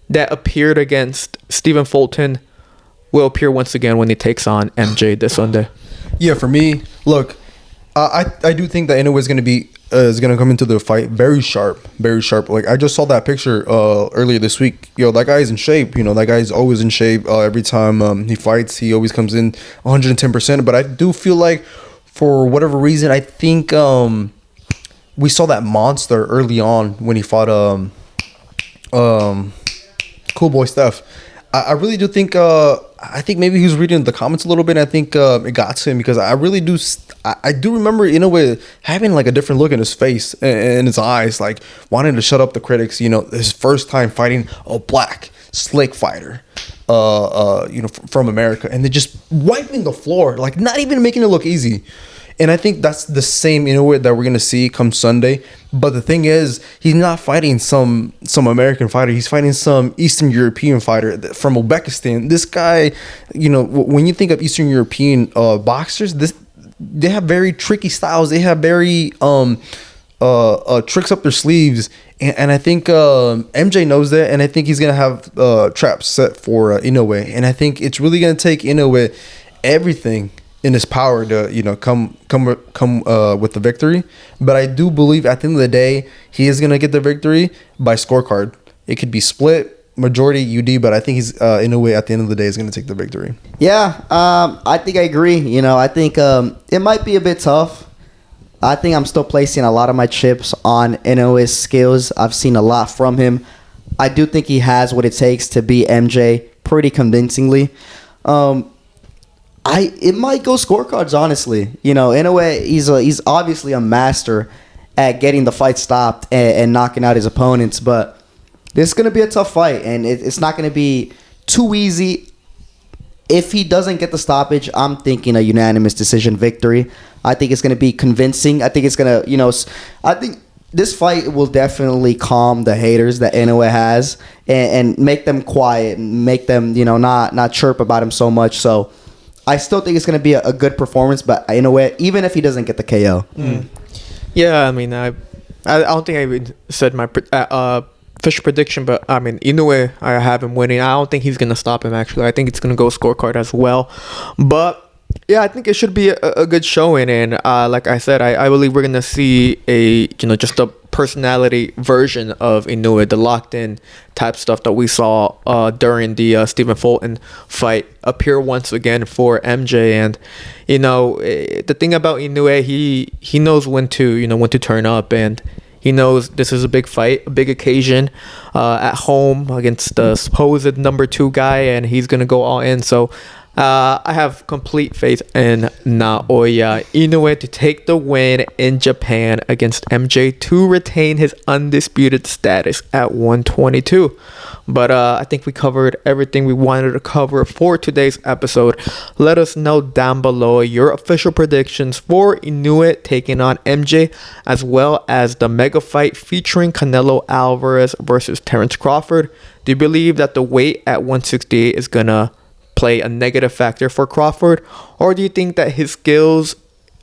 that appeared against Stephen Fulton, will appear once again when he takes on MJ this Sunday. Yeah, for me, look, I do think that Inoue is gonna come into the fight very sharp. Like I just saw that picture earlier this week. That guy's in shape. That guy's always in shape. Every time he fights, he always comes in 110%. But I do feel like, for whatever reason, I think we saw that monster early on when he fought Cool Boy Steph. I really do think I think maybe he was reading the comments a little bit. I think it got to him because I really do. I do remember Inoue having like a different look in his face and his eyes, like wanting to shut up the critics. His first time fighting a black slick fighter, from America, and they're just wiping the floor, like not even making it look easy. And I think that's the same Inoue that we're gonna see come Sunday. But the thing is, he's not fighting some American fighter. He's fighting some Eastern European fighter from Uzbekistan. This guy, when you think of Eastern European boxers, they have very tricky styles. They have very tricks up their sleeves, and I think MJ knows that, and I think he's gonna have traps set for Inoue, and I think it's really gonna take Inoue everything in his power to come with the victory. But I do believe at the end of the day he is gonna get the victory by scorecard. It could be split majority UD, but I think he's Inoue at the end of the day is gonna take the victory. Yeah, I think I agree. I think it might be a bit tough. I think I'm still placing a lot of my chips on Inoue's skills. I've seen a lot from him. I do think he has what it takes to beat MJ pretty convincingly. It might go scorecards, honestly. Inoue, he's obviously a master at getting the fight stopped and knocking out his opponents, but this is going to be a tough fight, and it's not going to be too easy. If he doesn't get the stoppage, I'm thinking a unanimous decision victory. I think it's going to be convincing. I think it's going to, I think this fight will definitely calm the haters that Inoue has and make them quiet and make them, not chirp about him so much. So I still think it's going to be a good performance, but Inoue, even if he doesn't get the KO. Yeah, I mean, I don't think I even said my official prediction, but I mean, Inoue, I have him winning. I don't think he's going to stop him, actually. I think it's going to go scorecard as well. But yeah, I think it should be a good showing, and like I said, I believe we're gonna see just a personality version of Inoue, the locked in type stuff that we saw during the Stephen Fulton fight appear once again for MJ. And the thing about Inoue, he knows when to turn up, and he knows this is a big fight, a big occasion at home against the supposed number 2 guy, and he's gonna go all in. So I have complete faith in Naoya Inoue to take the win in Japan against MJ to retain his undisputed status at 122. But I think we covered everything we wanted to cover for today's episode. Let us know down below your official predictions for Inoue taking on MJ, as well as the mega fight featuring Canelo Alvarez versus Terence Crawford. Do you believe that the weight at 168 is going to play a negative factor for Crawford, or do you think that his skills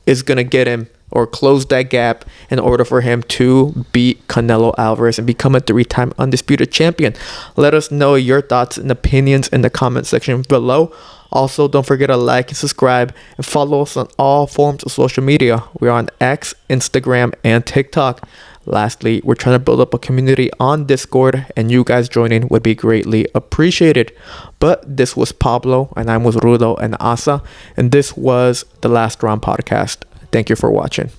is going to get him or close that gap in order for him to beat Canelo Alvarez and become a 3-time undisputed champion? Let us know your thoughts and opinions in the comment section below. Also, don't forget to like and subscribe and follow us on all forms of social media. We're on X, Instagram, and TikTok. Lastly, we're trying to build up a community on Discord, and you guys joining would be greatly appreciated. But this was Pablo, and I'm with Rudo and Asa, and this was the Last Round Podcast. Thank you for watching.